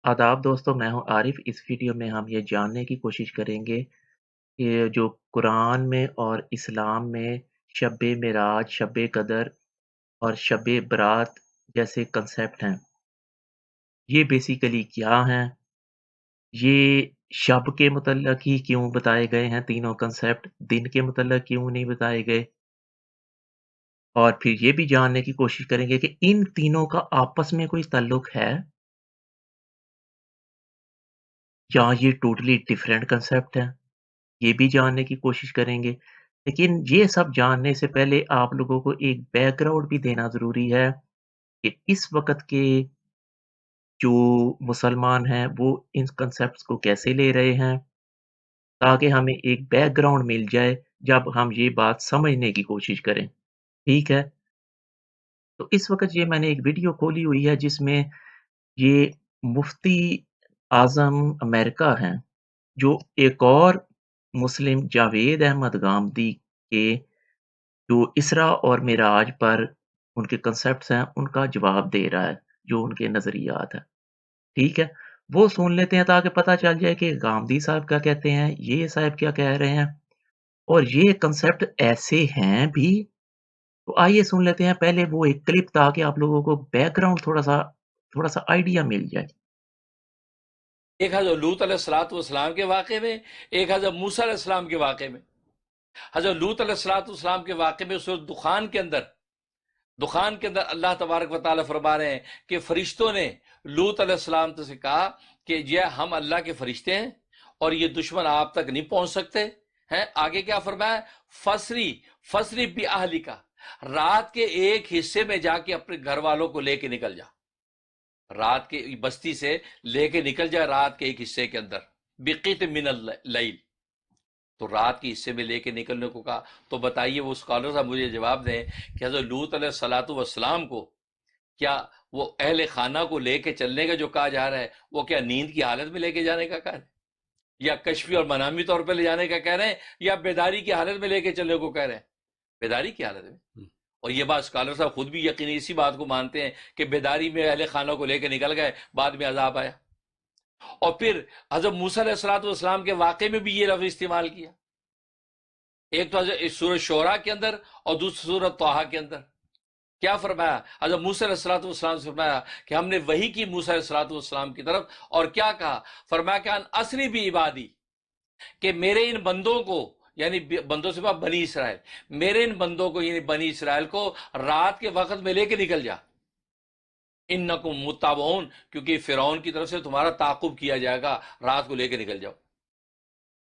आदाब दोस्तों, मैं हूँ आरिफ। इस वीडियो में हम ये जानने की कोशिश करेंगे कि जो कुरान में और इस्लाम में शब-ए मेराज, शब-ए कदर और शब-ए बरात जैसे कंसेप्ट हैं, ये बेसिकली क्या हैं? ये शब के मुतल्लक ही क्यों बताए गए हैं तीनों कंसेप्ट, दिन के मुतल्लक क्यों नहीं बताए गए? और फिर ये भी जानने की कोशिश करेंगे कि इन तीनों का आपस में कोई ताल्लुक है या ये टोटली डिफरेंट कंसेप्ट हैं? ये भी जानने की कोशिश करेंगे। लेकिन ये सब जानने से पहले आप लोगों को एक बैकग्राउंड भी देना ज़रूरी है कि इस वक़्त के जो मुसलमान हैं, वो इन कॉन्सेप्ट्स को कैसे ले रहे हैं, ताकि हमें एक बैकग्राउंड मिल जाए, जब हम ये बात समझने की कोशिश करें। ठीक है? तो इस वक़्त ये मैंने एक वीडियो खोली हुई है, जिसमें ये मुफ्ती आज़म अमेरिका हैं, जो एक और मुस्लिम जावेद अहमद गामदी के जो इसरा और मिराज पर उनके कॉन्सेप्ट्स हैं, उनका जवाब दे रहा है, जो उनके नज़रियात हैं, ठीक है? वो सुन लेते हैं ताकि पता चल जाए कि गामदी साहब क्या कहते हैं, ये साहब क्या कह रहे हैं और ये कॉन्सेप्ट ऐसे हैं भी। तो आइए सुन लेते हैं पहले वो एक क्लिप, ताकि आप लोगों को बैकग्राउंड थोड़ा-सा आइडिया मिल जाए। एक हज़रत लूत अलैहिस्सलाम के वाक़े में, एक हज़रत मूसा अलैहिस्सलाम के वाक़े में। हज़रत लूत अलैहिस्सलाम के वाक़े में सूरह दुखान के अंदर अल्लाह तबारक व तआला फरमा रहे हैं कि फरिश्तों ने लूत अलैहिस्सलाम से कहा कि ये हम अल्लाह के फरिश्ते हैं और ये दुश्मन आप तक नहीं पहुंच सकते हैं। आगे क्या फरमाया? फसरी फसरी भी आहली का, रात के एक हिस्से में जाके अपने घर वालों को लेके निकल जा, रात के बस्ती से लेके निकल जाए रात के एक हिस्से के अंदर, बिकित मिनल लैल। तो रात के हिस्से में लेके निकलने को कहा। तो बताइए वो स्कॉलर साहब मुझे जवाब दें कि हज़रत लूत अलैहिस्सलातु वस्सलाम को क्या वो अहले खाना को लेके चलने का जो कहा जा रहा है, वो क्या नींद की हालत में लेके जाने का कहा है, या कश्फी और मनामी तौर पर ले जाने का कह रहे हैं, या बेदारी की हालत में लेके चलने को कह रहे हैं? बेदारी की हालत में। और ये बात स्कॉलर साहब खुद भी यकीनी इसी बात को मानते हैं कि बेदारी में अहले खाना को लेकर निकल गए, बाद में अजाब आया। और फिर हजरत मूसा अलैहिस्सलाम के वाक़े में भी ये लफ्ज़ इस्तेमाल किया, एक तो सूरह शोरा के अंदर और दूसरी सूरह तोहा के अंदर। क्या फरमाया? हजरत मूसा अलैहिस्सलाम से फरमाया कि हमने वही की मूसा अलैहिस्सलाम की तरफ, और क्या कहा? फरमाया कि अन असरी भी इबादी, कि मेरे इन बंदों को, यानी बंदों से बात बनी इसराइल, मेरे इन बंदों को यानी बनी इसराइल को रात के वक्त में लेके निकल जा, इन्नकुम मुत्ताबऊन, क्योंकि फिरौन की तरफ से तुम्हारा ताकुब किया जाएगा, रात को लेके निकल जाओ।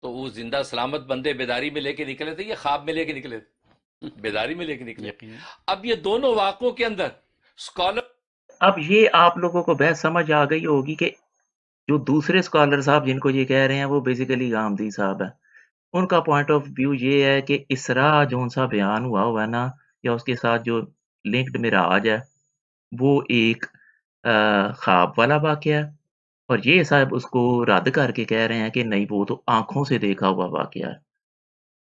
तो वो जिंदा सलामत बंदे बेदारी में लेके निकले थे या ख्वाब में लेके निकले थे? बेदारी में लेके निकले। अब ये दोनों वाकों के अंदर स्कॉलर, अब ये आप लोगों को बहस समझ आ गई होगी कि जो दूसरे स्कॉलर साहब जिनको ये कह रहे हैं, वो बेसिकली गामदी साहब हैं। उनका पॉइंट ऑफ व्यू ये है कि इसरा जौन-सा बयान हुआ है ना, या उसके साथ जो लिंक्ड मिराज है, वो एक ख्वाब वाला वाक़या है, और ये साहब उसको रद्द करके कह रहे हैं कि नहीं, वो तो आँखों से देखा हुआ वाक़या है।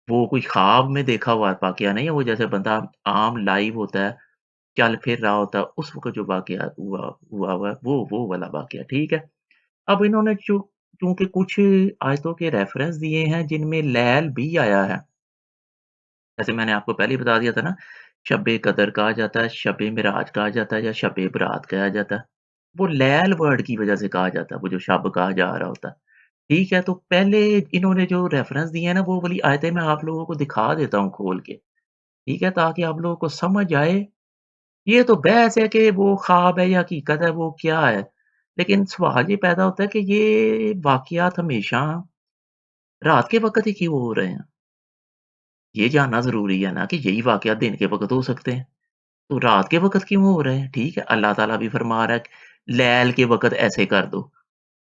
वो कोई ख्वाब में देखा हुआ वाक़या नहीं है, वो जैसे बंदा आम लाइव होता है, चल फिर रहा होता है, उस वक़्त जो वाक़या हुआ हुआ हुआ है, वो वाला वाक़या, ठीक है? अब इन्होंने चूँकि कुछ आयतों के रेफ़रेंस दिए हैं जिनमें लैल भी आया है। जैसे मैंने आपको पहले ही बता दिया था ना, शब-ए कदर कहा जाता है, शब-ए मिराज कहा जाता है या शब-ए बरात कहा जाता है। वो लैल वर्ड की वज़ह से कहा जाता है, वो जो शब कहा जा रहा होता है। ठीक है, तो पहले इन्होंने जो रेफ़रेंस दिए हैं ना, वो वाली आयतें मैं आप लोगों को दिखा देता हूँ खोल के, ठीक है? ताकि आप लोगों को समझ आए। ये तो बहस है कि वो ख्वाब है या हकीकत है, वो क्या है? लेकिन सवाल ये पैदा होता है कि ये वाक़यात हमेशा रात के वक़्त ही क्यों हो रहे हैं? ये जानना ज़रूरी है ना कि यही वाक़यात दिन के वक़्त हो सकते हैं। तो रात के वक़्त क्यों हो रहे हैं? ठीक है, अल्लाह ताला भी फरमा रहा है कि लैल के वक़्त ऐसे कर दो।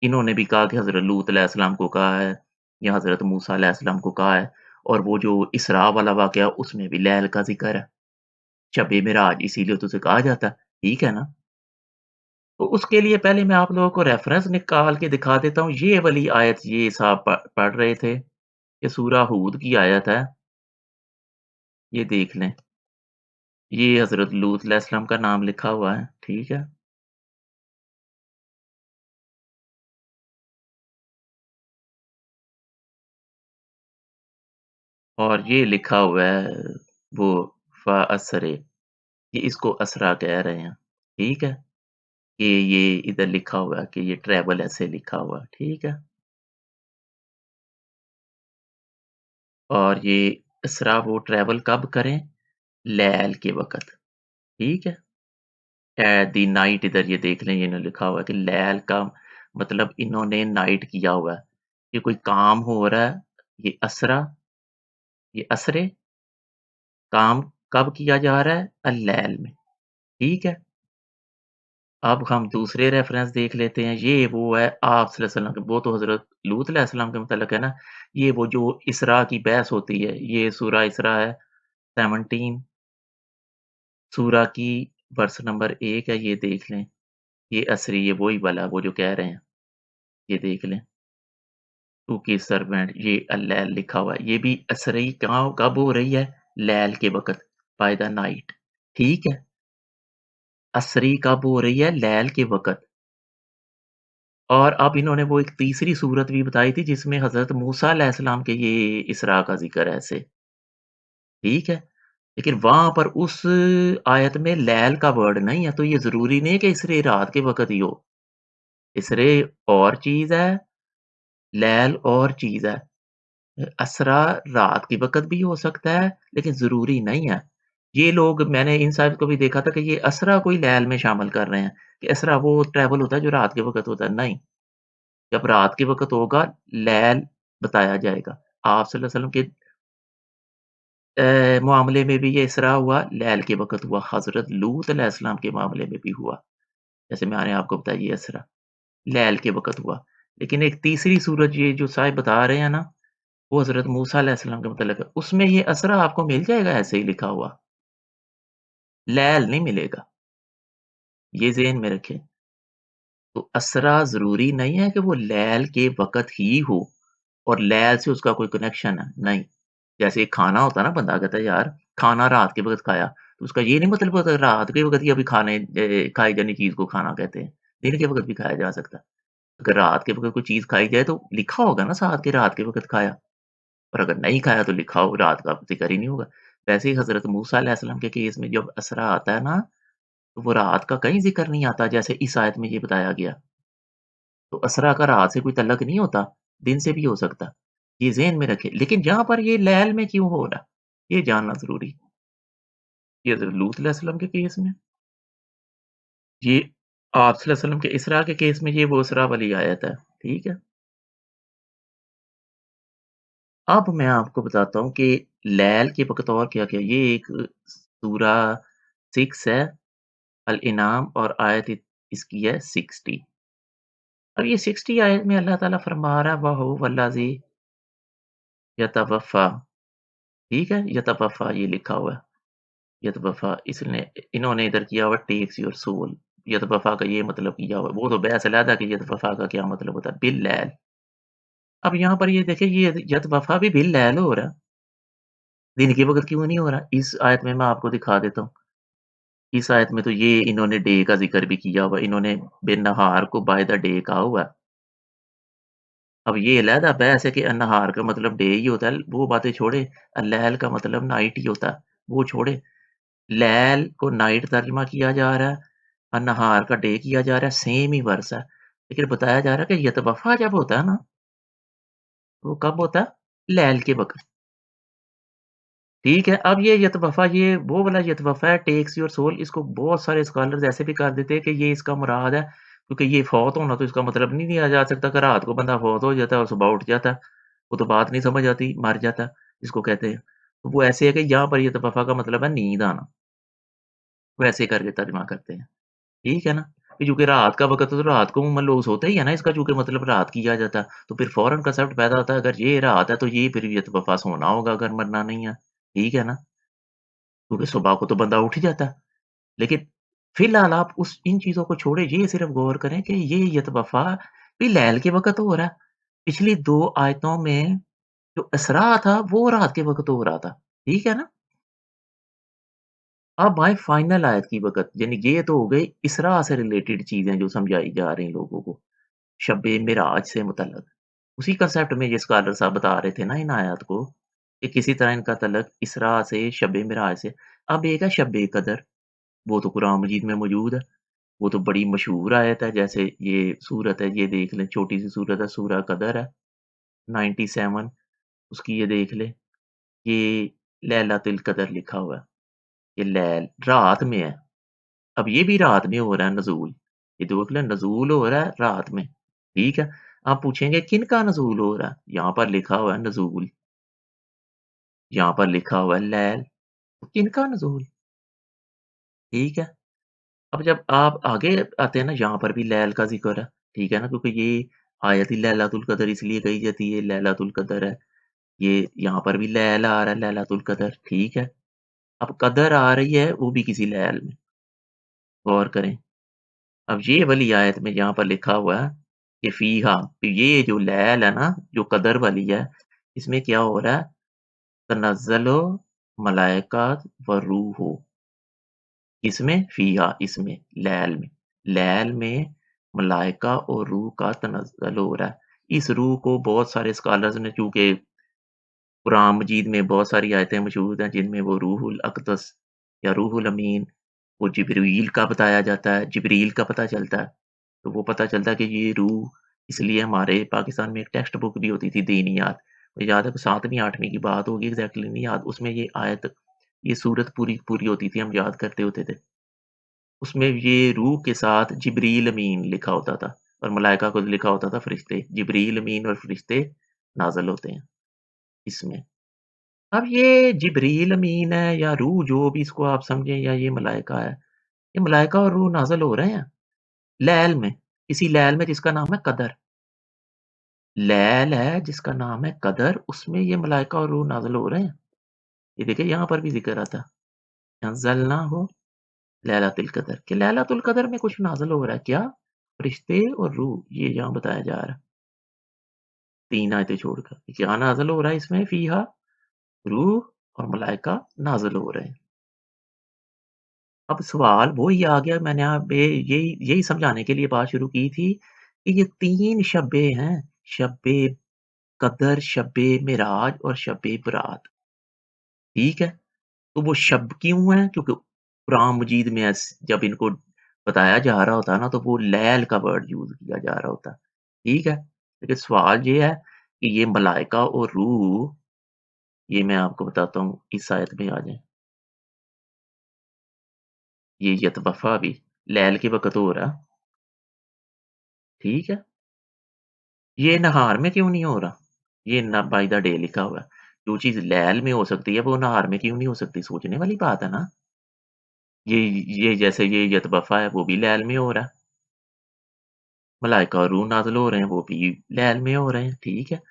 इन्होंने भी कहा कि हज़रत लूत अलैहिस्सलाम को कहा है या हज़रत मूसा अलैहिस्सलाम को कहा है, और वो जो इसरा वाला वाक़या उसमें भी लैल का ज़िक्र है। शब-ए मिराज इसीलिए तो उसे कहा जाता है, ठीक है ना? तो उसके लिए पहले मैं आप लोगों को रेफ़रेंस निकाल के दिखा देता हूँ। ये वाली आयत ये साहब पढ़ रहे थे, ये सूरा हूद की आयत है, ये देख लें। ये हज़रत लूत अलैहिस्सलाम का नाम लिखा हुआ है, ठीक है? اور یہ لکھا ہوا ہے وہ فَأَسْرِ، یہ اس کو اسرا کہہ رہے ہیں، ٹھیک ہے؟ کہ یہ ادھر لکھا ہوا ہے کہ یہ ٹریول ایسے لکھا ہوا ہے، ٹھیک ہے؟ اور یہ اسرا وہ ٹریول کب کریں؟ لیل کے وقت، ٹھیک ہے؟ ایٹ دی نائٹ ادھر یہ دیکھ لیں، یہ انہوں نے لکھا ہوا ہے کہ لیل کا مطلب انہوں نے نائٹ کیا ہوا ہے، یہ کوئی کام ہو رہا ہے، یہ اسرا، یہ اسرے، کام کب کیا جا رہا ہے؟ اللیل میں، ٹھیک ہے؟ اب ہم دوسرے ریفرنس دیکھ لیتے ہیں، یہ وہ ہے آپ صلی اللہ علیہ وسلم کے، وہ تو حضرت لوط علیہ السلام کے متعلق ہے نا، یہ وہ جو اسراء کی بحث ہوتی ہے، یہ سورہ اسراء ہے 17 سورہ کی ورس نمبر 1 ہے، یہ دیکھ لیں، یہ اسری، یہ وہی والا وہ جو کہہ رہے ہیں، یہ دیکھ لیں، تو کی سرونٹ، یہ اللیل لکھا ہوا ہے، یہ بھی اسری کہاں کب ہو رہی ہے؟ لیل کے وقت، بائی دا نائٹ، ٹھیک ہے؟ اسری کب ہو رہی ہے؟ لیل کے وقت۔ اور اب انہوں نے وہ ایک تیسری صورت بھی بتائی تھی جس میں حضرت موسیٰ علیہ السلام کے یہ اسراء کا ذکر ہے ایسے، ٹھیک ہے؟ لیکن وہاں پر اس آیت میں لیل کا ورڈ نہیں ہے، تو یہ ضروری نہیں ہے کہ اسرے رات کے وقت ہی ہو، اسرے اور چیز ہے، لیل اور چیز ہے، اسرا رات کے وقت بھی ہو سکتا ہے لیکن ضروری نہیں ہے۔ یہ لوگ میں نے ان صاحب کو بھی دیکھا تھا کہ یہ اسرا کوئی لیل میں شامل کر رہے ہیں کہ اسرا وہ ٹریول ہوتا ہے جو رات کے وقت ہوتا ہے، نہیں، جب رات کے وقت ہوگا لیل بتایا جائے گا۔ آپ صلی اللہ علیہ وسلم کے معاملے میں بھی یہ اسراء ہوا، لیل کے وقت ہوا، حضرت لوط علیہ السلام کے معاملے میں بھی ہوا، جیسے میں نے آپ کو بتایا یہ اسراء لیل کے وقت ہوا۔ لیکن ایک تیسری صورت یہ جو صاحب بتا رہے ہیں نا، وہ حضرت موسیٰ علیہ السلام کے متعلق ہے، اس میں یہ اسراء آپ کو مل جائے گا ایسے ہی لکھا ہوا، لیل نہیں ملے گا، یہ ذہن میں رکھیں۔ تو اسرا ضروری نہیں ہے کہ وہ لیل کے وقت ہی ہو اور لیل سے اس کا کوئی کنیکشن ہے، نہیں۔ جیسے ایک کھانا ہوتا ہے نا، بندہ کہتا ہے یار کھانا رات کے وقت کھایا، تو اس کا یہ نہیں مطلب ہوتا رات کے وقت ہی ابھی کھائی جانی چیز کو کھانا کہتے ہیں، دن کے وقت بھی کھایا جا سکتا ہے۔ اگر رات کے وقت کوئی چیز کھائی جائے تو لکھا ہوگا نا ساتھ کے رات کے وقت کھایا، اور اگر نہیں کھایا تو لکھا ہو رات کا ذکر ہی نہیں ہوگا۔ ویسے ہی حضرت موسیٰ علیہ السلام کے کیس میں جب اسرا آتا ہے نا، تو وہ رات کا کہیں ذکر نہیں آتا جیسے اس آیت میں یہ بتایا گیا۔ تو اسرا کا رات سے کوئی تعلق نہیں ہوتا، دن سے بھی ہو سکتا، یہ ذہن میں رکھے۔ لیکن جہاں پر یہ لیل میں کیوں ہو رہا یہ جاننا ضروری، یہ حضرت لوط علیہ السلام کے کیس میں، یہ آپ صلی اللہ علیہ وسلم کے اسرا کے کیس میں، یہ وہ اسرا والی آیت ہے، ٹھیک ہے؟ اب میں آپ کو بتاتا ہوں کہ لیل کے وقت اور کیا کیا، یہ ایک سورہ 6 ہے الانعام، اور آیت اس کی ہے 60۔ اب یہ 60 آیت میں اللہ تعالیٰ فرما رہا ہے وَهُوَ الَّذِي يَتَوَفَّى، ٹھیک ہے؟ یتوفا یہ لکھا ہوا ہے، یتوفا اس نے انہوں نے ادھر کیا ہوا ٹیکس یور سول، یتوفا کا یہ مطلب کیا ہوا ہے، وہ تو بحث علیحدہ کہ یتوفا کا کیا مطلب ہوتا ہے، باللیل۔ اب یہاں پر یہ دیکھیں یہ یتوفا بھی باللیل ہو رہا ہے، دن کے وقت کیوں نہیں ہو رہا؟ اس آیت میں آپ کو دکھا دیتا ہوں، اس آیت میں تو یہ انہوں نے ڈے کا ذکر بھی کیا ہوا ہے، انہوں نے بن نہار کو بائی دا ڈے کہا ہوا ہے۔ اب یہ علیحدہ بحث ہے کہ النہار کا مطلب ڈے ہی ہوتا ہے، وہ باتیں چھوڑے، اللیل کا مطلب نائٹ ہی ہوتا ہے، وہ چھوڑے، لیل کو نائٹ ترجمہ کیا جا رہا ہے، النہار کا ڈے کیا جا رہا ہے، سیم ہی ورس ہے، لیکن بتایا جا رہا ہے کہ یتوفا جب ہوتا ہے نا، وہ کب ہوتا ہے؟ لیل کے وقت، ٹھیک ہے؟ اب یہ یتوفا یہ وہ والا یتوفا ہے ٹیکس یور سول، اس کو بہت سارے اسکالرز ایسے بھی کر دیتے ہیں کہ یہ اس کا مراد ہے، کیونکہ یہ فوت ہونا تو اس کا مطلب نہیں دیا جا سکتا کہ رات کو بندہ فوت ہو جاتا ہے اور صبح اٹھ جاتا ہے، وہ تو بات نہیں سمجھ آتی، مر جاتا ہے جس کو کہتے ہیں، تو وہ ایسے ہے کہ یہاں پر یتوفا کا مطلب ہے نیند آنا، ویسے کر کے ترجمہ کرتے ہیں، ٹھیک ہے نا؟ کہ چونکہ رات کا وقت ہے تو رات کو عموماً لوگ سوتے ہی ہے نا، اس کا چونکہ مطلب رات کیا جاتا ہے، تو پھر فوراً کنسیپٹ پیدا ہوتا ہے اگر یہ رات ہے تو یہ پھر یتوفا سونا ہوگا اگر مرنا نہیں ہے، ٹھیک ہے نا؟ کیونکہ صبح کو تو بندہ اٹھ ہی جاتا ہے، لیکن فی الحال آپ ان چیزوں کو چھوڑیں، یہ صرف غور کریں کہ یہ یتوفا بھی لیل کے وقت ہو رہا ہے، پچھلی 2 آیتوں میں جو اسراء تھا وہ رات کے وقت ہو رہا تھا، ٹھیک ہے نا؟ اب آئیں فائنل آیت کی وقت، یعنی یہ تو ہو گئی اسراء سے ریلیٹڈ چیزیں جو سمجھائی جا رہی ہیں لوگوں کو، شب معراج سے متعلق، اسی کنسیپٹ میں یہ اسکالر صاحب بتا رہے تھے نا ان آیات کو، कि किसी तरह इनका तल्लुक इसरा से शब मिराज से। अब एक है शब कदर, वो तो कुरान मजीद में मौजूद है, वो तो बड़ी मशहूर आयत है। जैसे ये सूरत है, ये देख लें, छोटी-सी सूरत है, सूरह कदर है, 97 उसकी ये देख लें, ये लैलतुल कदर लिखा हुआ है, ये लैल रात में है। अब ये भी रात में हो रहा है नुज़ूल, ये देख लें नुज़ूल हो रहा है रात में, ठीक है? आप पूछेंगे किनका नुज़ूल हो रहा है? यहाँ पर लिखा हुआ है नुज़ूल, यहाँ पर लिखा हुआ है लैल, तो किनका नुज़ूल? ठीक है? अब जब आप आगे आते हैं ना, यहाँ पर भी लैल का ज़िक्र है, ठीक है ना? क्योंकि ये आयत ही लैलातुल कदर इसलिए कही जाती है, लैलातुल कदर है। ये यहाँ पर भी लैल आ रहा है, लैलातुल कदर, ठीक है? अब कदर आ रही है, वो भी किसी लैल में, गौर करें। अब ये वाली आयत में जहाँ पर लिखा हुआ है कि फ़ीहा, तो ये जो लैल है ना, जो कदर वाली है, इसमें क्या हो रहा है? तनज़्ज़लु मलाइकात व रूह, किसमें? फ़ीहा, इसमें, लैल में। लैल में मलाइका और रूह का तनज़्ज़ुल हो रहा है। इस रूह को बहुत सारे स्कॉलर्स ने, चूँकि कुरान मजीद में बहुत सारी आयतें मौजूद हैं जिनमें वो रूहुल अक़दस या रूहुल अमीन, वो जिब्रील का बताया जाता है, जिब्रील का पता चलता है। तो वो पता चलता है कि ये रूह, इसलिए हमारे पाकिस्तान में एक टेक्स्ट बुक भी होती थी दीनियात। मुझे याद है कि 7वीं 8वीं की बात होगी, एग्ज़ैक्टली नहीं याद। उसमें ये आयत, ये सूरत पूरी पूरी होती थी, हम याद करते होते थे। उसमें ये रूह के साथ जिब्रील अमीन लिखा होता था और मलाइका को लिखा होता था फ़रिश्ते। जिब्रील अमीन और फ़रिश्ते नाज़िल होते हैं इसमें। अब ये जिब्रील अमीन है या रूह, जो भी इसको आप समझें, या ये मलाइका है, ये मलाइका और रूह नाज़िल हो रहे हैं लैल में, इसी लैल में जिसका नाम है कदर। लैल है जिसका नाम है कदर, उसमें ये मलाइका और रूह नाज़िल हो रहे हैं। ये देखिए यहाँ पर भी ज़िक्र आता है, नज़्ज़लनाहु लैलतुल कदर, कि लैलतुल कदर में कुछ नाज़िल हो रहा है क्या? फ़रिश्ते और रूह, ये यहाँ बताया जा रहा है, 3 आयतें छोड़कर। क्या नाज़िल हो रहा है इसमें? फ़ीहा रूह और मलाइका नाज़िल हो रहे हैं। अब सवाल वही आ गया, मैंने यहाँ पे यही यही समझाने के लिए बात शुरू की थी कि ये 3 शब्बें हैं, शब्बे कदर, शब्बे मिराज और शब्बे बरात, ठीक है? तो वो शब क्यों हैं? क्योंकि कुरान मजीद में जब इनको बताया जा रहा होता है ना, तो वो लैल का वर्ड यूज़ किया जा रहा होता है, ठीक है? लेकिन सवाल ये है कि ये मलाइका और रूह, ये मैं आपको बताता हूँ, इस आयत में आ जाएँ। ये यतवफ़ा भी लैल के वक़्त हो रहा है, ठीक है? ये नहार में क्यों नहीं हो रहा? ये ना बाय द डे लिखा हुआ है। जो चीज़ लैल में हो सकती है, वो नहार में क्यों नहीं हो सकती? सोचने वाली बात है ना। ये ये जैसे ये यतवफ़ा है, वो भी लैल में हो रहा है। मलाइका और रूह नाज़िल हो रहे हैं, वो भी लैल में हो रहे हैं, ठीक है।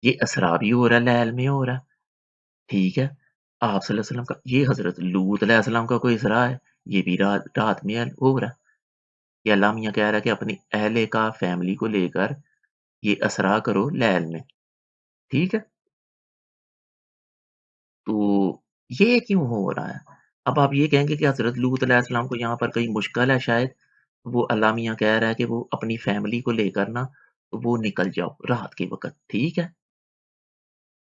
ये असरा भी हो रहा है, लैल में हो रहा है, ठीक है। आप सल्लल्लाहु अलैहि वसल्लम का, ये हज़रत लूत अलैहिस्सलाम का कोई इसरा है, ये भी रात रात में हो रहा है। ये अल्लाह मियाँ कह रहा है कि अपनी अहले का, फैमिली को लेकर ये असरा करो लैल में, ठीक है। तो ये क्यों हो रहा है? अब आप ये कहेंगे कि हज़रत लूत अलैहिस्सलाम को यहाँ पर कहीं मुश्किल है शायद, वो अल्लाह मियाँ कह रहा है कि वो अपनी फैमिली को लेकर ना, तो वो निकल जाओ रात के वक़्त, ठीक है।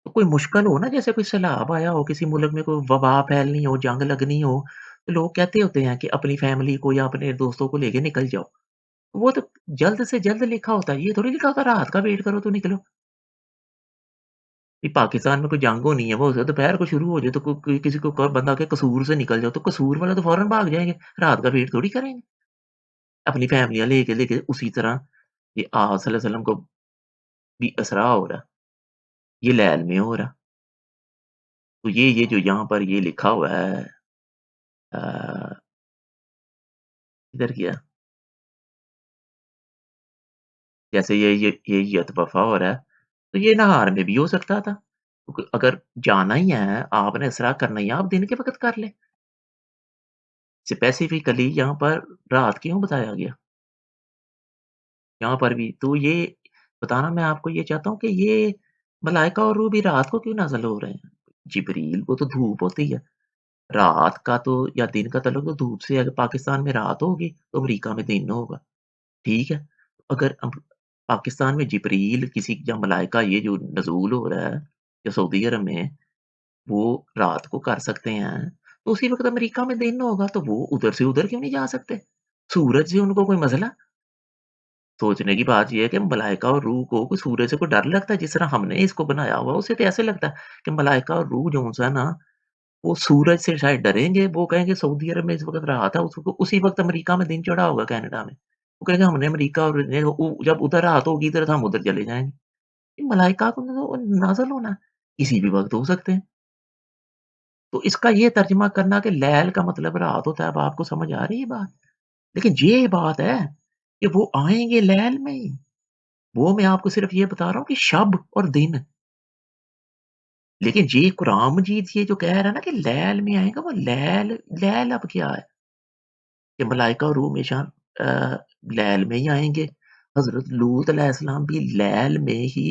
तो कोई मुश्किल हो ना, जैसे कोई सैलाब आया हो, किसी मुल्क में कोई वबा फैलनी हो, जंग लगनी हो, तो लोग कहते होते हैं कि अपनी फैमिली को या अपने दोस्तों को लेके निकल जाओ। वो तो जल्द से जल्द लिखा होता है, ये थोड़ी लिखा होता है रात का वेट करो तो निकलो। ये पाकिस्तान में कोई जंग होनी है, वो हो सकता है दोपहर को शुरू हो जाए, तो किसी को बंदा के कसूर से निकल जाओ, तो कसूर वाले तो फौरन भाग जाएँगे, रात का वेट थोड़ी करेंगे। अपनी फैमिलियाँ लेके लेके उसी तरह ये सल्लल्लाहु अलैहि वसल्लम को भी असरा हो रहा है, ये लैल में हो रहा है। तो ये जो यहाँ पर ये लिखा हुआ है, अ, किधर गया? जैसे ये यतवफ़ा हो रहा है, तो ये नहार में भी हो सकता था। क्योंकि अगर जाना ही है, आपने इसरा करना ही है, आप दिन के वक़्त कर लें। स्पेसिफिकली यहाँ पर रात क्यों बताया गया? यहाँ पर भी, तो ये बताना मैं आपको ये चाहता हूँ कि ये मलाइका और रूह भी रात को क्यों नाज़िल हो रहे हैं? जिब्रील को तो धूप होती है, रात का तो या दिन का ताल्लुक तो धूप से है। अगर पाकिस्तान में रात होगी, तो अमरीका में दिन होगा, ठीक है? अगर पाकिस्तान में जिब्रील किसी या मलाइका ये जो नज़ूल हो रहा है, या सऊदी अरब में, वो रात को कर सकते हैं, तो उसी वक़्त अमेरिका में दिन होगा, तो वो उधर से उधर क्यों नहीं जा सकते? सूरज से उनको कोई मसला? सोचने की बात ये है कि मलाइका और रूह को कोई सूरज से कोई डर लगता है? जिस तरह हमने इसको बनाया हुआ है, उसे तो ऐसे लगता है कि मलाइका और रूह जो-सा है ना, वो सूरज से शायद डरेंगे, वो कहेंगे सऊदी अरब में इस वक़्त रात है, उसी वक़्त अमेरिका में दिन चढ़ा होगा कनाडा में। वो कहेंगे हमने अमेरिका और ने उ जब उधर रात होगी इधर तो हम उधर चले जाएँगे। ये मलाइका को तो नाज़िल होना है, किसी भी वक़्त हो सकते हैं। तो इसका ये तर्जुमा करना कि लैल का मतलब रात होता है, अब आपको समझ आ रही है बात? लेकिन ये बात है कि वो आएँगे लैल में ही, वो मैं आपको सिर्फ़ ये बता रहा हूँ कि शब और दिन। लेकिन ये कुरान मजीद ये जो कह रहा है ना कि लैल में आएगा, वो लैल लैल अब क्या है? कि मलाइका और रूह हमेशा लैल में ही आएँगे। हज़रत लूत अलैहिस्सलाम भी लैल में ही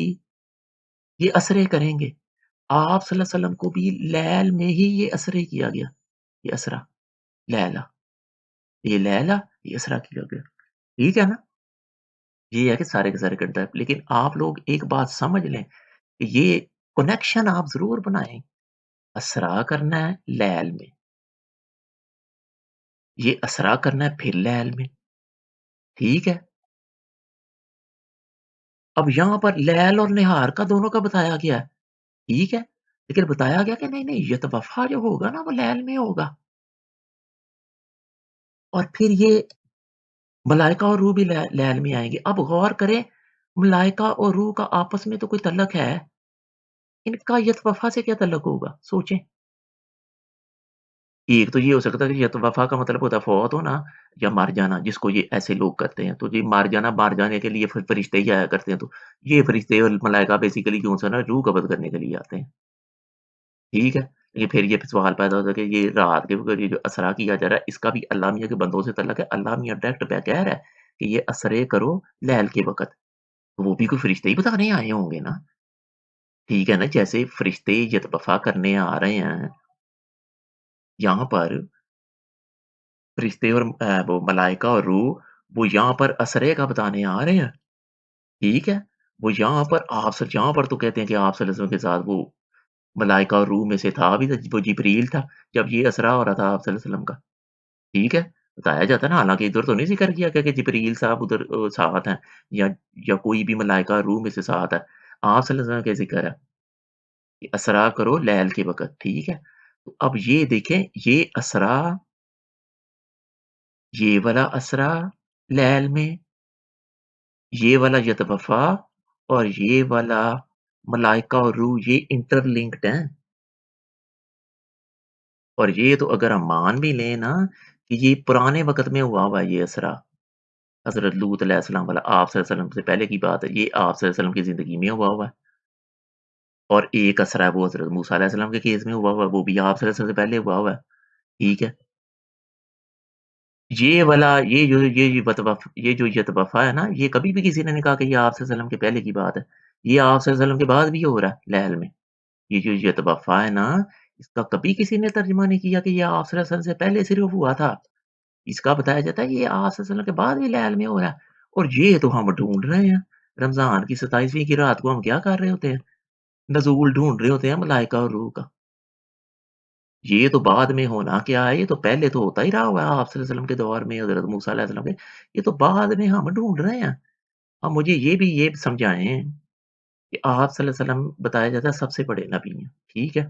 ये असरें करेंगे। आप सल्लल्लाहु अलैहि वसल्लम को भी लैल में ही ये असरें किया गया, ये असरा, लैला, ये लैला, ये असरा किया गया। ठीक है ना? ये है कि सारे के सारे कंसेप्ट लेकिन आप लोग एक बात समझ लें, कि ये कनेक्शन आप ज़रूर बनाएँ। असरा करना है लैल में, ये असरा करना है फिर लैल में, ठीक है? अब यहाँ पर लैल और निहार का दोनों का बताया गया है, ठीक है? लेकिन बताया गया कि नहीं-नहीं यतवफ़ा जो होगा ना वो लैल में होगा और फिर ये मलाइका और रूह भी लैल में आएँगे। अब गौर करें, मलाइका और रूह का आपस में तो कोई तल्लक है, इनका यतवफ़ा से क्या तल्लक होगा? सोचें। एक तो ये हो सकता है कि यतवफ़ा का मतलब होता है फ़ौत होना या मर जाना, जिसको ये ऐसे लोग करते हैं। तो ये मर जाने के लिए फ़रिश्ते ही आया करते हैं। तो ये फ़रिश्ते और मलाइका बेसिकली कौन-सा ना रूह कब्ज़ करने के लिए आते हैं, ठीक है? ये फिर ये सवाल पैदा होता है कि ये रात के वक़्त ये जो असरा किया जा रहा है, इसका भी अल्लाह मियाँ के बंदों से तल्लक है। अल्लाह मियाँ डायरेक्ट कह रहा है कि ये असरें करो लैल के वक़्त। तो वो भी कोई फ़रिश्ते ही बताने आए होंगे ना, ठीक है ना? जैसे फ़रिश्ते यतवफ़ा करने आ रहे हैं, यहाँ पर फ़रिश्ते और वो मलाइका और रूह, वो यहाँ पर असरे का बताने आ रहे हैं, ठीक है? वो यहाँ पर यहाँ पर तो कहते हैं कि आप सल्लल्लाहु अलैहि वसल्लम के साथ वो मलाइका और रूह में से था भी वो जिब्रील था, जब ये असरा हो रहा था आप सल्लल्लाहु अलैहि वसल्लम का, ठीक है? बताया जाता है ना, हालाँकि इधर तो नहीं ज़िक्र किया गया कि जिब्रील साहब उधर साथ हैं या कोई भी मलाइका रूह में से साथ है। आप सल्लल्लाहु अलैहि वसल्लम का ज़िक्र है कि असरा करो लैल के वक़्त, ठीक है? तो अब ये देखें, ये असरा, ये वाला असरा लैल में, ये वाला यतवफ़ा और ये वाला मलाइका और रूह ये इंटरलिंक्ड हैं। और ये तो अगर हम मान भी लें ना कि ये पुराने वक़्त में हुआ है ये असरा, हज़रत लूत अलैहिस्सलाम वाला, आप सल्लल्लाहु अलैहि वसल्लम से पहले की बात है, ये आप सल्लल्लाहु अलैहि वसल्लम की ज़िंदगी में हुआ है। और एक असरा है वो हज़रत मूसा अलैहिस्सलाम के केस में हुआ है, वो भी आप सल्लल्लाहु अलैहि वसल्लम से पहले हुआ है, ठीक है? ये वाला ये जो यतवफ़ा है ना, ये कभी भी किसी ने नहीं कहा कि ये आप सल्लल्लाहु अलैहि वसल्लम के पहले की बात है। ये आप सल्लल्लाहु अलैहि वसल्लम के बाद भी हो रहा है, लहल में। ये जो यतवफ़ा है ना, इसका कभी किसी ने तर्जुमा नहीं किया कि ये आप सल्लल्लाहु अलैहि वसल्लम से पहले सिर्फ़ हुआ था। इसका बताया जाता है ये आप सल्लल्लाहु अलैहि वसल्लम के बाद भी लहल में हो रहा है। और ये तो हम ढूँढ रहे हैं, रमज़ान की 27वीं की रात को हम क्या कर रहे होते हैं? नज़ूल ढूँढ रहे होते हैं मलाइका और रूह का। ये तो बाद में होना क्या है, ये तो पहले तो होता ही रहा हुआ है आप सल्लल्लाहु अलैहि वसल्लम के दौर में, हज़रत मूसा अलैहि सलाम के। ये तो बाद में हम ढूँढ रहे हैं। अब मुझे ये समझाएँ कि आप सल्लल्लाहु अलैहि वसल्लम बताया जाता है सबसे बड़े नबी हैं, ठीक है?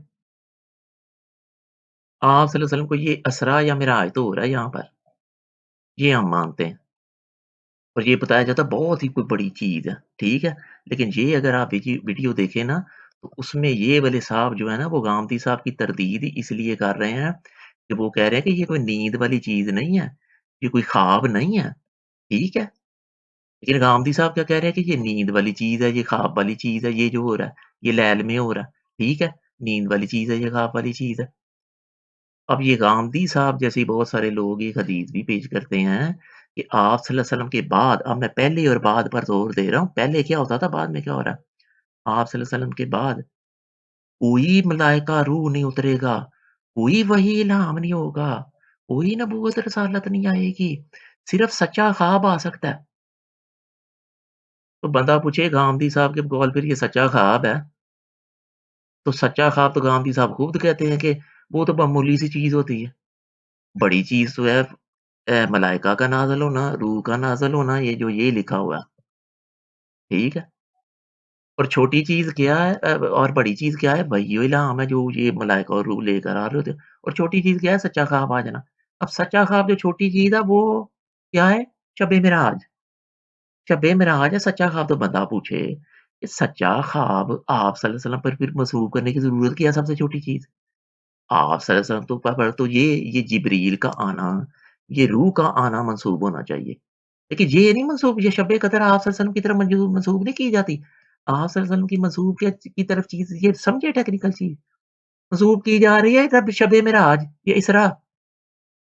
आप सल्लल्लाहु अलैहि वसल्लम को ये असरा या मिराज तो हो रहा है यहाँ पर, ये हम मानते हैं। और ये बताया जाता है बहुत ही कोई बड़ी चीज़ है, ठीक है? लेकिन ये अगर आप वीडियो देखें ना, तो उसमें ये वाले साहब जो है ना, वो गामती साहब की तरदीद इसलिए कर रहे हैं कि वो कह रहे हैं कि ये कोई नींद वाली चीज़ नहीं है, ये कोई ख्वाब नहीं है, ठीक है? लेकिन गामती साहब क्या कह रहे हैं कि ये नींद वाली चीज़ है, ये ख्वाब वाली चीज़ है, ये जो हो रहा है, ये लैल में हो रहा है, ठीक है? नींद वाली चीज़ है, ये ख्वाब वाली चीज़ है। अब ये गामदी साहब जैसे बहुत सारे लोग एक हदीस भी पेश करते हैं कि आप सल्लल्लाहु अलैहि वसल्लम के बाद, अब मैं पहले और बाद पर ज़ोर दे रहा हूँ, पहले क्या होता था, बाद में क्या हो रहा है? आप सल्लल्लाहु अलैहि वसल्लम के बाद कोई मलाइका रूह नहीं उतरेगा, कोई वही इल्हाम नहीं होगा, कोई नबूवत रिसालत नहीं आएगी, सिर्फ़ सच्चा ख्वाब आ सकता है। तो बंदा पूछे गामदी साहब के कौल फिर ये सच्चा ख्वाब है? तो सच्चा ख्वाब तो गांधी साहब खुद कहते हैं कि वो तो मामूली सी चीज़ होती है। बड़ी चीज़ तो है मलाइका का नाज़िल होना, रूह का नाज़िल होना, ये जो ये लिखा हुआ है, ठीक है? और छोटी चीज़ क्या है और बड़ी चीज़ क्या है? वही इल्हाम है जो ये मलाइका और रूह लेकर आ रहे होते हैं। और छोटी चीज़ क्या है? सच्चा ख्वाब आ जाना। अब सच्चा ख्वाब जो छोटी चीज़ है वो क्या है? शब-ए मेराज। शब-ए मेराज है, सच्चा ख्वाब तो बंदा पूछे, ये सच्चा ख्वाब आप सल्लल्लाहु अलैहि वसल्लम पर फिर मसरूफ़ करने की ज़रूरत क्या है सबसे छोटी चीज़? आप सल्लल्लाहु अलैहि वसल्लम तो पर तो ये जिब्रील का आना, ये रूह का आना मंसूब होना चाहिए। लेकिन ये नहीं मंसूब ये शब कदर आप सल्लल्लाहु अलैहि वसल्लम की तरफ मंसूब नहीं की जाती। आप सल्लल्लाहु अलैहि वसल्लम की मंसूब की तरफ चीज़ ये समझे टेक्निकल चीज़, मंसूब की जा रही है तब शब मेराज, ये इसरा,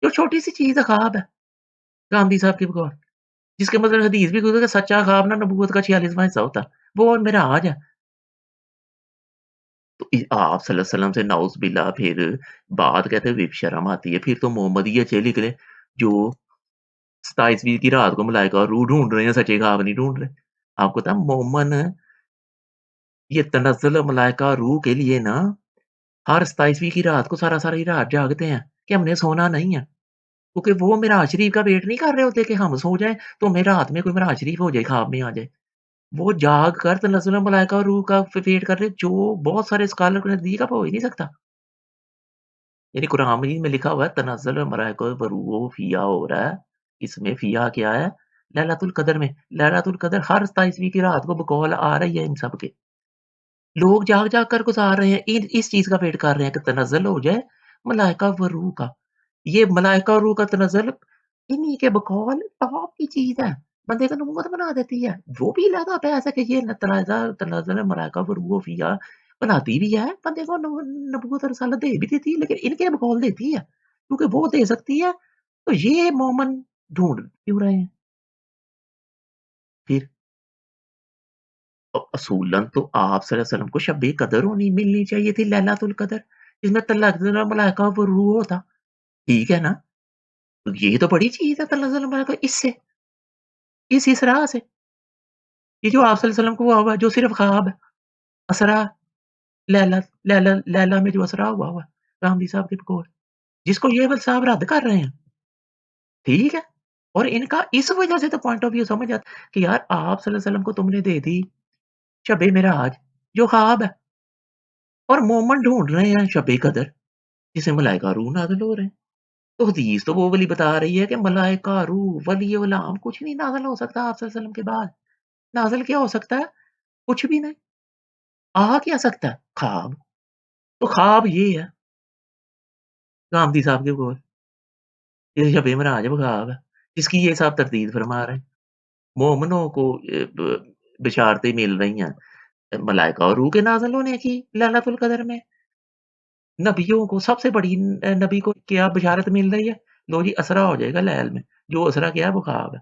जो छोटी-सी चीज़ है ख्वाब है, गांधी साहब की बकौल। जिसके मतलब हदीस भी खुद है सच्चा ख्वाब ना नबूवत का 46वाँ हिस्सा होता है। वो मेराज है। तो आप सल्लल्लाहु अलैहि वसल्लम से नाउज़ुबिल्लाह फिर बात कहते हुए शर्म आती है। फिर तो मोहम्मदियत से निकले जो 27वीं की रात को मलाइका और रूह ढूँढ रहे हैं, सच्चे ख्वाब नहीं ढूँढ रहे। आपको पता है मोमन ये तनज़्ज़ुल मलाइका रूह के लिए ना हर 27वीं की रात को सारी रात जागते हैं कि हमने सोना नहीं है। क्योंकि वो मिराज शरीफ का वेट नहीं कर रहे होते कि हम सो जाएँ, तो हमें रात में कोई मिराज शरीफ हो जाए, ख्वाब में आ जाए। वो जाग कर तनज़्ज़ुल मलाइका और रूह का वेट कर रहे हैं, जो बहुत सारे स्कॉलर के नज़दीक अब हो ही नहीं सकता। यानी कुरान मजीद में लिखा हुआ है तनज़्ज़ुल मलाइका व रूह फ़ीहा हो रहा है। इसमें फ़ीहा क्या है? लैलतुल कदर में। लैलतुल कदर हर 27वीं की रात को बकौल आ रही है इन सब के। लोग जाग-जाग कर गुज़ार रहे हैं, इस चीज़ का वेट कर रहे हैं कि तनज़्ज़ुल हो जाए मलाइका व रूह का। ये मलाइका और रूह का तनज़्ज़ुल इन्हीं के बकौल टॉप की चीज़ है। बंदे को नबूवत बना देती है। वो भी अलहदा बहस है कि ये तनज़्ज़ुल मलाइका व रूह फ़ीहा बनाती भी है, बंदे को नबूवत और रिसालत दे भी देती है, लेकिन इनके बकौल देती है। क्योंकि वो दे सकती है, तो ये मोमन ढूँढ क्यों रहे हैं? फिर असूलन तो आप सल्लल्लाहु अलैहि वसल्लम को शब-ए कदर होनी मिलनी चाहिए थी लैलतुल कदर, जिसमें तनज़्ज़ुल मलाइका व रूह होता, ठीक है ना? तो ये तो बड़ी चीज़ है तनज़्ज़ुल मलाइका इस इसरा से, ये जो आप सल्लल्लाहु अलैहि वसल्लम को हुआ हुआ है, जो सिर्फ़ ख्वाब है, असरा लैला में जो असरा हुआ हुआ है, गांधी साहब के बकौल, जिसको ये वाले साहब रद्द कर रहे हैं, ठीक है? और इनका इस वजह से तो पॉइंट ऑफ व्यू समझ आता है कि यार आप सल्लल्लाहु अलैहि वसल्लम को तुमने दे दी शब-ए मेराज, जो ख्वाब है और मोमन ढूँढ रहे हैं शब-ए कदर, जिसमें मलाइका रूह नाज़िल हो रहे हैं। तो हदीस तो वो वाली बता रही है कि मलाइका, रूह, वली-उल-अम्र कुछ नहीं नाज़िल हो सकता आप सल्लल्लाहु अलैहि वसल्लम के बाद। नाज़िल क्या हो सकता है? कुछ भी नहीं। आ क्या सकता है? ख्वाब। तो ख्वाब ये है, गांधी साहब के बोल, ये शब-ए मेराज वो ख्वाब है, जिसकी ये साहब तरदीद फरमा रहे हैं। मोमिनों को ब बिशारतें मिल रही हैं मलाइका और रूह के नाज़िल होने की लैलतुल कदर में। नबियों को सबसे बड़ी नबी को क्या बिशारत मिल रही है? लो जी असरा हो जाएगा लैल में। जो असरा क्या है वो ख्वाब है।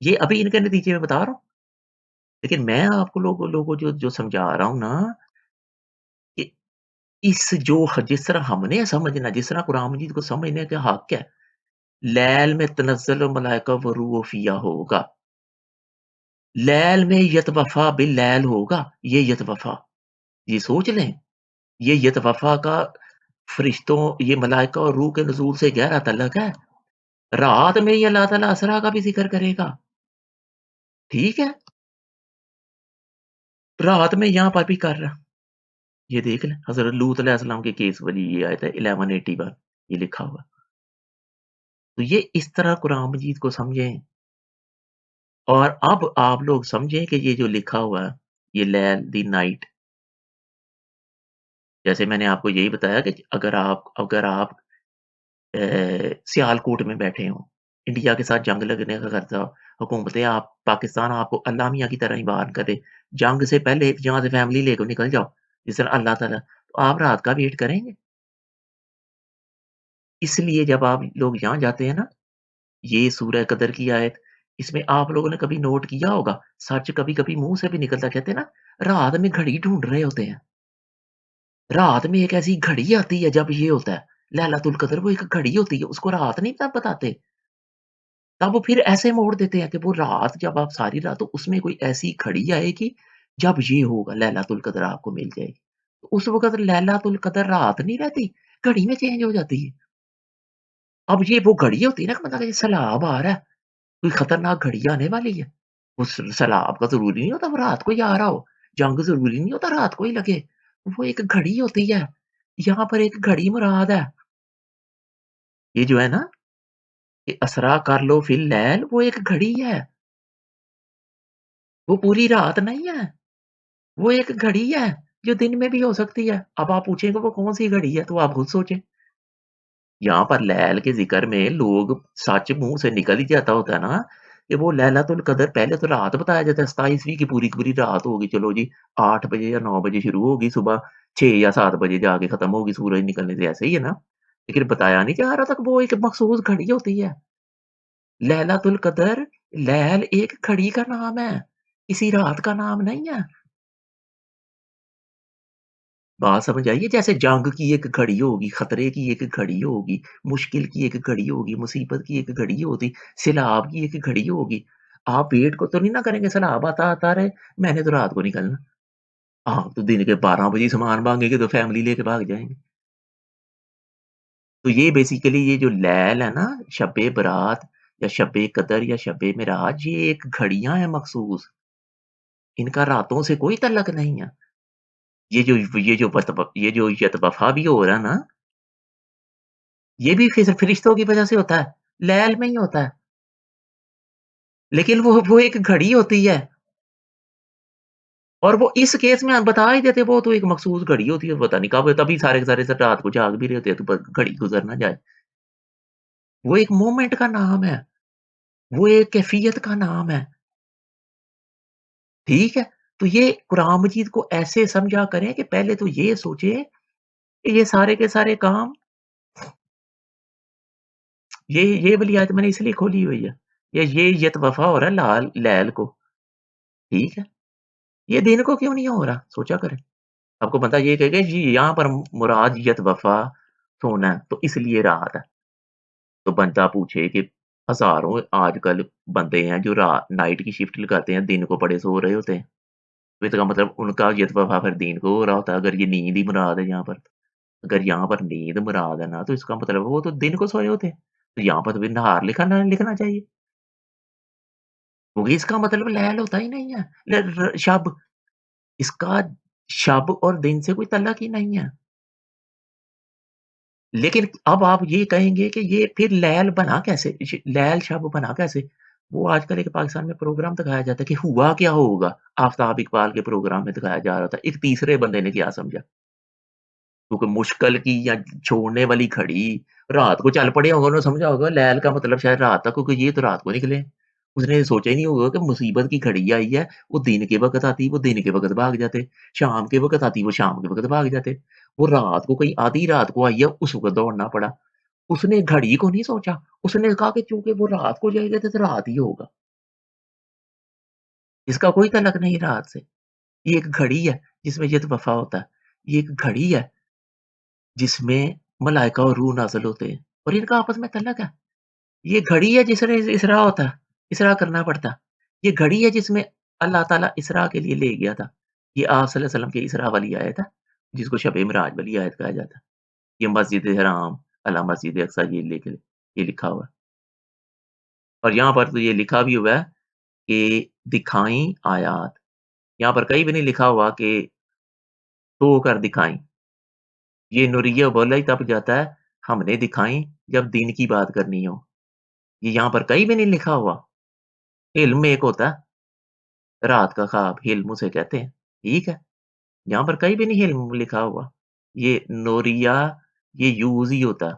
ये अभी इनके नतीजे में बता रहा हूँ। लेकिन मैं आपको लोगों को जो जो समझा रहा हूँ ना कि इस जो जिस तरह हमने समझना जिस तरह कुरान मजीद को समझने का हक है, लैल में तनज़्ज़ुल मलाइका व रूह फ़ीहा होगा। लैल में यतवफ़ा बिल-लैल होगा, ये यतवफ़ा। ये सोच लें, ये यतवफ़ा का फ़रिश्तों ये मलाइका और रूह के नुज़ूल से गहरा तल्लुक है। रात में ही अल्लाह ताला असरा का भी ज़िक्र करेगा, ठीक है? रात में यहाँ पर भी कर रहा। ये देख लें, हज़रत लूत अलैहिस्सलाम के केस वाली ये आयत है 1181 ये लिखा हुआ है। तो ये इस तरह कुरान मजीद को समझें और अब आप लोग समझें कि ये जो लिखा हुआ है, ये लैल द नाइट जैसे मैंने आपको यही बताया कि अगर आप सियालकोट में बैठे हों, इंडिया के साथ जंग लगने का खतरा, हुकूमतें आप पाकिस्तान आपको अल्लाह मियाँ की तरह ही वार्न करे, जंग से पहले यहाँ से फैमिली लेकर निकल जाओ, जिस तरह अल्लाह ताला तो आप रात का वेट करेंगे? इसलिए जब आप लोग यहाँ जाते हैं ना, ये सूरह कदर की आयत, इसमें आप लोगों ने कभी नोट किया होगा, सच कभी-कभी मुँह से भी निकलता कहते हैं ना, रात में घड़ी ढूँढ रहे होते हैं। रात में एक ऐसी घड़ी आती है जब ये होता है, लैलतुल कदर वो एक घड़ी होती है, उसको रात नहीं तब बताते। तब वो फिर ऐसे मोड़ देते हैं कि वो रात जब आप सारी रात तो उसमें कोई ऐसी घड़ी आएगी, जब ये होगा लैलातुल कदर आपको मिल जाएगी। तो उस वक़्त लैलातुल कदर रात नहीं रहती, घड़ी में चेंज हो जाती है। अब ये वो घड़ी होती है ना कि मतलब ये सैलाब आ रहा है, कोई खतरनाक घड़ी आने वाली है। उस सैलाब का ज़रूरी नहीं होता वो रात को ही आ रहा हो, जंग ज़रूरी नहीं होता रात को ही लगे। वो एक घड़ी होती है, यहाँ पर एक घड़ी मुराद है। ये जो है ना, कि असरा कर लो फिल लैल वो एक घड़ी है, वो पूरी रात नहीं है। वो एक घड़ी है, जो दिन में भी हो सकती है। अब आप पूछेंगे वो कौन-सी घड़ी है? तो आप खुद सोचें। यहाँ पर लैल के ज़िक्र में लोग सच मुँह से निकल ही जाता होता है ना, कि वो लैलतुल कदर पहले तो रात बताया जाता है 27वीं की पूरी रात होगी चलो जी, 8 बजे या 9 बजे शुरू होगी, सुबह 6 या 7 बजे जाके खत्म होगी सूरज निकलने से, ऐसे ही है ना? लेकिन बताया नहीं जा रहा था कि वो एक मखसूस घड़ी होती है। लैलतुल कदर, लैल एक घड़ी का नाम है, किसी रात का नाम नहीं है। बात समझ आई है? जैसे जंग की एक घड़ी होगी, खतरे की एक घड़ी होगी, मुश्किल की एक घड़ी होगी, मुसीबत की एक घड़ी होगी, सैलाब की एक घड़ी होगी। आप वेट को तो नहीं ना करेंगे सैलाब आता रहे, मैंने तो रात को निकलना। आप तो दिन के 12 बजे सामान भागेंगे तो फैमिली लेके भाग जाएँगे। तो ये बेसिकली ये जो लैल है ना, शब-ए बारात या शब-ए कदर या शब-ए मेराज ये एक घड़ियाँ हैं मखसूस, इनका रातों से कोई तल्लक नहीं है। ये जो यतवफ़ा भी हो रहा है ना, ये भी फ़िरिश्तों की वज़ह से होता है, लैल में ही होता है। लेकिन वो एक घड़ी होती है और वो इस केस में हम बता ही देते वो तो एक मखसूस घड़ी होती है, पता नहीं कब तभी सारे के सारे रात को जाग भी रहे होते हैं, तो ब घड़ी गुज़र ना जाए। वो एक मोमेंट का नाम है, वो एक कैफ़ियत का नाम है, ठीक है? तो ये कुरान मजीद को ऐसे समझा करें कि पहले तो ये सोचें कि ये सारे के सारे काम ये वाली आयत मैंने इसलिए खोली हुई है, ये यतवफ़ा हो रहा है लैल को, ठीक है? ये दिन को क्यों नहीं हो रहा? सोचा करें। आपको बंदा ये कहेगा जी यहाँ पर मुराद यत-वफ़ा सोना है, तो इसलिए रात है। तो बंदा पूछे कि हज़ारों आजकल बंदे हैं जो नाइट की शिफ्ट लगाते हैं, दिन को पड़े सो रहे होते हैं। तो इसका मतलब उनका यत-वफ़ा फिर दिन को हो रहा होता है, अगर ये नींद ही मुराद है यहाँ पर। अगर यहाँ पर नींद मुराद है ना, तो इसका मतलब वो तो दिन को सोए होते हैं। तो यहाँ पर तो फिर नहार लिखना चाहिए, क्योंकि इसका मतलब लैल होता ही नहीं है। ल र शब इसका शब और दिन से कोई तल्लक ही नहीं है। लेकिन अब आप ये कहेंगे कि ये फिर लैल बना कैसे? लैल शब बना कैसे? वो आजकल एक पाकिस्तान में प्रोग्राम दिखाया जाता है कि हुआ क्या होगा? आफ़ताब इकबाल के प्रोग्राम में दिखाया जा रहा था। एक तीसरे बंदे ने क्या समझा? क्योंकि मुश्किल की या छोड़ने वाली घड़ी रात को चल पड़े होंगे, उन्होंने समझा होगा लैल का मतलब शायद रात था क्योंकि ये तो रात को निकले। उसने ये सोचा ही नहीं होगा कि मुसीबत की घड़ी आई है, वो दिन के वक़्त आती, वो दिन के वक़्त भाग जाते। शाम के वक़्त आती, वो शाम के वक़्त भाग जाते। वो रात को कहीं आधी रात को आई है, उस वक़्त दौड़ना पड़ा। उसने घड़ी को नहीं सोचा, उसने कहा कि चूँकि वो रात को जाएगा तो रात ही होगा। इसका कोई तल्लक नहीं रात से। ये एक घड़ी है जिसमें ये तो वफ़ा होता है। ये एक घड़ी है जिसमें मलाइका और रूह नाज़िल होते हैं और इनका आपस में तल्लक है। ये घड़ी है जिसमें इसरा होता है, इसरा करना पड़ता है। ये घड़ी है जिसमें अल्लाह ताला इसरा के लिए ले गया था। ये आप सल्लल्लाहु अलैहि वसल्लम की इसरा वाली आयत है, जिसको शब-ए मिराज वाली आयत कहा जाता है। ये मस्जिद हराम अला मस्जिद अक़सा ये लिखा हुआ है और यहाँ पर तो ये लिखा भी हुआ है कि दिखाई आयात। यहाँ पर कहीं भी नहीं लिखा हुआ कि सो कर दिखाई। ये नूरिया बोला ही तब जाता है, हमने दिखाई जब दीन की बात करनी हो। ये यहाँ पर कहीं भी नहीं लिखा हुआ। इल्म एक होता है, रात का ख्वाब हिल्म उसे कहते हैं, ठीक है? यहाँ पर कहीं भी नहीं हिल्म लिखा हुआ। ये नूरिया ये यूज़ ही होता है।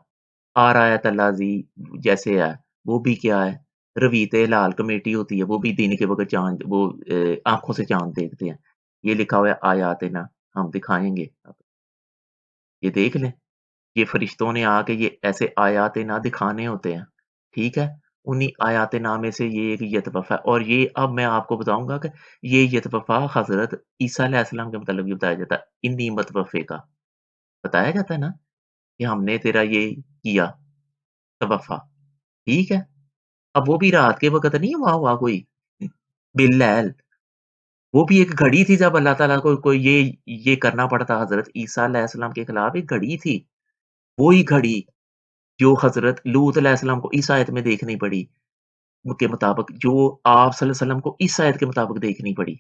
आरायत अल्लाज़ी जैसे है, वो भी क्या है? रवीत हिलाल कमेटी होती है, वो भी दिन के वक़्त चाँद वो आँखों से चाँद देखते हैं। ये लिखा हुआ है आयातिना हम दिखाएँगे। ये देख लें। ये फरिश्तों ने आके ये ऐसे आयात-ए-ना दिखाने होते हैं, ठीक है? उन्हीं आयात-ए-ना में से ये एक यतवफ़ा है और ये अब मैं आपको बताऊँगा कि ये यतवफ़ा हज़रत ईसा अलैहिस्सलाम के मतलब भी बताया जाता है, इन्नी मतवफ़्फ़े का, बताया जाता है ना कि हमने तेरा ये किया तवफ़्फ़ा, ठीक है? अब वो भी रात के वक़्त नहीं हुआ हुआ कोई बिल-लैल, वो भी एक घड़ी थी जब अल्लाह ताला को ये करना पड़ता हज़रत ईसा अलैहिस्सलाम के खिलाफ एक घड़ी थी। वो ही घड़ी जो हज़रत लूत अलैहिस्सलाम को इस आयत में देखनी पड़ी, के मुताबिक जो आप सल्लल्लाहु अलैहि वसल्लम को इस आयत के मुताबिक देखनी पड़ी।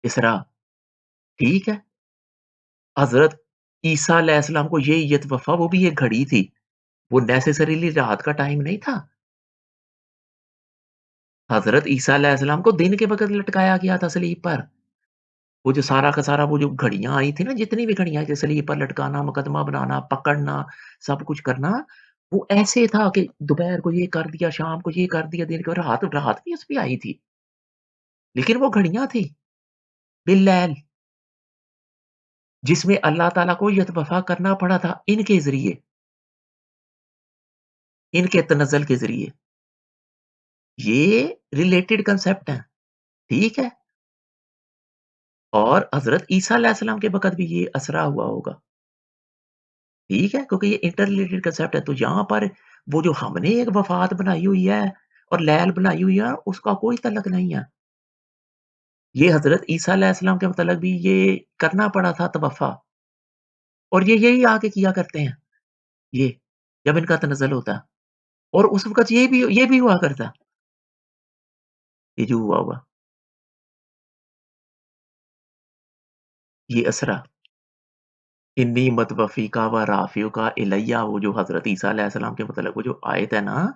इसरा, ठीक है? हज़रत ईसा अलैहिस्सलाम को ये वफ़ा वो भी एक घड़ी थी। वो नेसेसरीली रात का टाइम नहीं था। हज़रत ईसा अलैहिस्सलाम को दिन के वक़्त लटकाया गया था सलीब पर। वो जो सारा का सारा वो जो घड़ियाँ आई थी ना, जितनी भी घड़ियाँ थी सलीब पर लटकाना, मुकदमा बनाना, पकड़ना, सब कुछ करना, वो ऐसे था कि दोपहर को ये कर दिया, शाम को ये कर दिया, दिन को रात रात भी उस पे आई थी। लेकिन वो घड़ियाँ थी, बिल-लैल, जिसमें अल्लाह ताला को यतवफ़ा करना पड़ा था इनके ज़रिए, इनके तनज़्ज़ुल के ज़रिए। ये रिलेटेड कांसेप्ट हैं, ठीक है? और हज़रत ईसा अलैहिस्सलाम के वक़्त भी ये असरा हुआ होगा, ठीक है? क्योंकि ये इंटर रिलेटेड कांसेप्ट है, तो यहाँ पर वो जो हमने एक वफ़ात बनाई हुई है और लैल बनाई हुई है, उसका कोई तल्लुक नहीं है। ये हज़रत ईसा अलैहिस्सलाम के मतलब भी ये करना पड़ा था तवफ़्फ़ा और ये यही आके किया करते हैं, ये, जब इनका तनज़्ज़ुल होता है और उस वक़्त ये भी हुआ करता, ये जो हुआ होगा, ये असरा। इन्नी मतवफ़्फ़िका व राफ़ियुका इलैया वो जो हज़रत ईसा अलैहिस्सलाम के मतलब वो जो आयत है ना,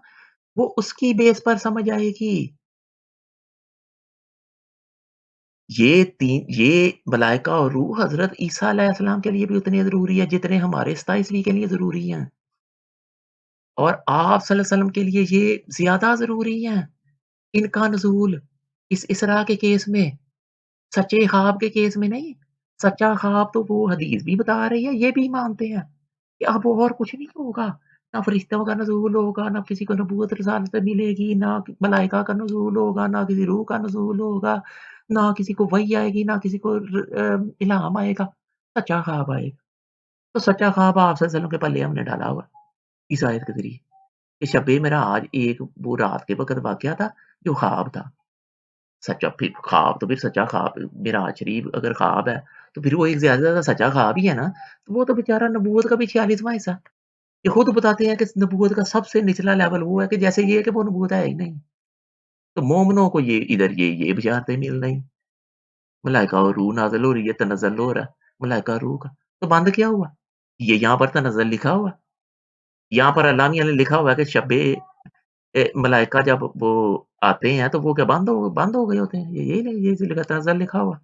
वो उसकी बेस पर समझ आएगी। ये मलाइका और रूह हज़रत ईसा अलैहिस्सलाम के लिए भी उतने ज़रूरी है, जितने हमारे 27वीं के लिए ज़रूरी हैं और आप सल्लल्लाहु अलैहि वसल्लम के लिए ये ज़्यादा ज़रूरी हैं, इनका नुज़ूल, इस इसरा के केस में, सच्चे ख़्वाब के केस में नहीं। सच्चा ख़्वाब तो वो हदीस भी बता रही है, ये भी मानते हैं कि अब और कुछ नहीं होगा। ना फ़रिश्तों का नुज़ूल होगा, ना किसी को नबूवत रिसालत मिलेगी, ना मलाइका का नुज़ूल होगा, ना किसी रूह का नुज़ूल होगा, ना किसी को वही आएगी, ना किसी को इल्हाम आएगा, सच्चा ख़्वाब आएगा। तो सच्चा ख़्वाब आप सल्लल्लाहु अलैहि वसल्लम के पल्ले हमने डाला हुआ है, इस आयत के ज़रिए। कि शब-ए मेराज एक वो रात के वक़्त वाक़या था, जो ख़्वाब था। सच्चा फिर ख़्वाब तो फिर सच्चा ख़्वाब मेराज शरीफ अगर ख़्वाब है, तो फिर वो एक ज़्यादा से ज़्यादा सच्चा ख़्वाब ही है ना। तो वो तो बेचारा नबूवत का भी 46वाँ हिस्सा। ये खुद बताते हैं कि नबूवत का सबसे निचला लेवल वो है कि जैसे ये है कि वो नबूवत है ही नहीं। तो मोमिनों को ये इधर ये बशारतें मिल रही, मलाइका और रूह नाज़िल हो रही है, तनज़्ज़ुल हो रहा है, मलाइका और रूह का। तो बंद क्या हुआ? ये यहाँ पर तनज़्ज़ुल लिखा हुआ है। यहाँ पर अल्लाह मियाँ ने लिखा हुआ है कि मलाइका जब वो आते हैं तो वो क्या बंद हो गए होते हैं? ये इसी लिखा तनज़्ज़ुल लिखा हुआ।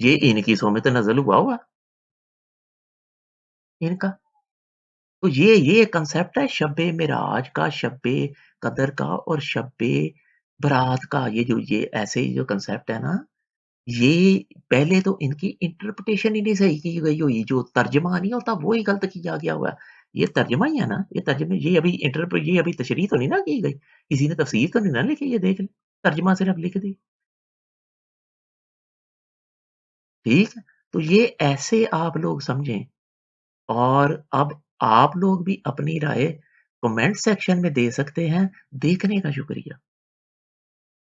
ये इनकी सौ में तनज़्ज़ुल हुआ हुआ इनका। तो ये कांसेप्ट है शब-ए मेराज का, शब-ए कदर का और शब-ए बारात का। ये ऐसे जो कांसेप्ट है ना, ये पहले तो इनकी इंटरप्रिटेशन ही नहीं सही की गई हुई, जो तर्जुमा नहीं होता वो ही गलत किया गया हुआ है। ये तर्जुमा ही है ना, ये अभी तशरीह तो नहीं ना की गई। किसी ने तफसीर तो नहीं ना लिखी, ये देख ले, तर्जुमा सिर्फ लिख दी, ठीक है? तो ये ऐसे आप लोग समझें और अब आप लोग भी अपनी राय कमेंट सेक्शन में दे सकते हैं। देखने का शुक्रिया।